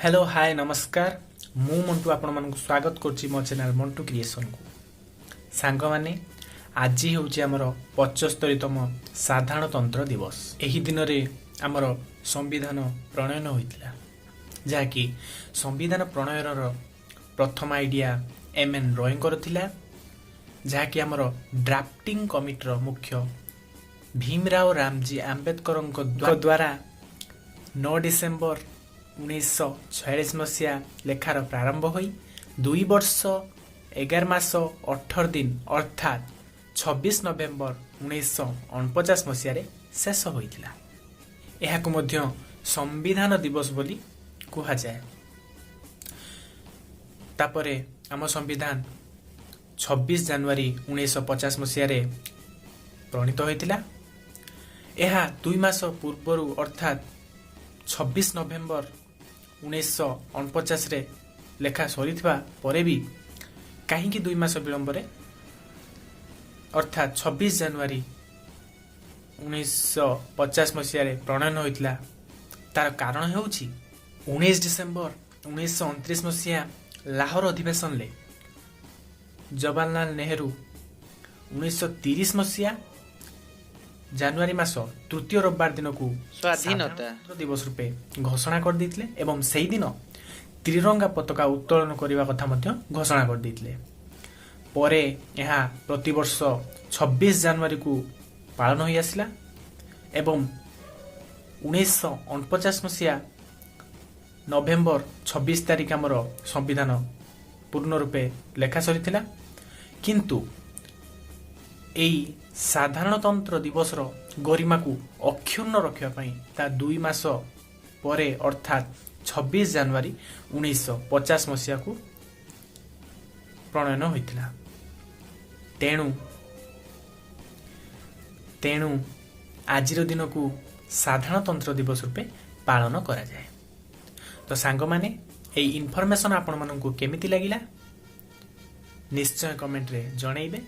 Hello hi नमस्कार मु मंटू आपण मानक स्वागत करछि मो चैनल मंटू क्रिएशन को सांग माने आज होछि हमर 75तम साधारणतंत्र दिवस। एही दिन रे हमर संविधान प्रणयन होइतिला जाकी संविधान प्रणयनर प्रथम आइडिया एम.एन. रॉय करथिला जाकी हमर ड्राफ्टिंग कमिटीर मुख्य भीमराव रामजी आंबेडकर द्वारा 9 डिसेम्बर 1946 मसीहा लेखार प्रारंभ होई 2 वर्ष 11 मास 18 दिन अर्थात 26 नवेम्बर 1949 मसीहा रे शेष होइतिला। एहाकु मध्य संविधान दिवस बोली कुहा जाए। तापरे आम संविधान 26 जनवरी 1950 मसीहा रे प्रणीत होइतिला। एहा 2 मास पूर्वरु अर्थात 26 नवेम्बर 1949 रे लेखा सरीथिबा परे भी कहीं 2 मास विलंब रे अर्थात 26 जनवरी 1950 मसीहा रे प्रणयन होइतिला। तार कारण हेउछि 19 डिसेम्बर 1929 मसीहा लाहौर अधिवेशन ले जवाहरलाल नेहरू 1930 मसीहा जनवरी मास तृतीय रविवार दिन को स्वाधीनता दिवस रूपे घोषणा कर देथिले एवं सेही दिन त्रिरंगा पताका उत्तोलन करने कथा मध्य घोषणा कर देथिले। परे यह प्रतिवर्ष 26 जनवरी को पालन होई आसिला एवं 1949 मसीहा नवेम्बर 26 तारिख हमर संविधान पूर्ण रूपे लेखा सरीथिला। किंतु एई साधारणतंत्र दिवस गरिमा को अक्षुण्ण रखा ता 2 मास परे अर्थात 26 जनवरी 1950 मसीहा को प्रणयन होइतिला। तेणु आज दिन को साधारणतंत्र दिवस रूपे पालन करा जाए। तो सांग माने ए इनफॉरमेशन आपण मानकु केमिति लागिला निश्चय कमेंट रे जणैबे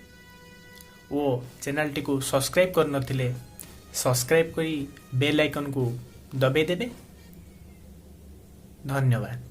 ओ चैनल टी को सब्सक्राइब कर नथिले सब्सक्राइब करी बेल आइकन को दबे देबे। धन्यवाद।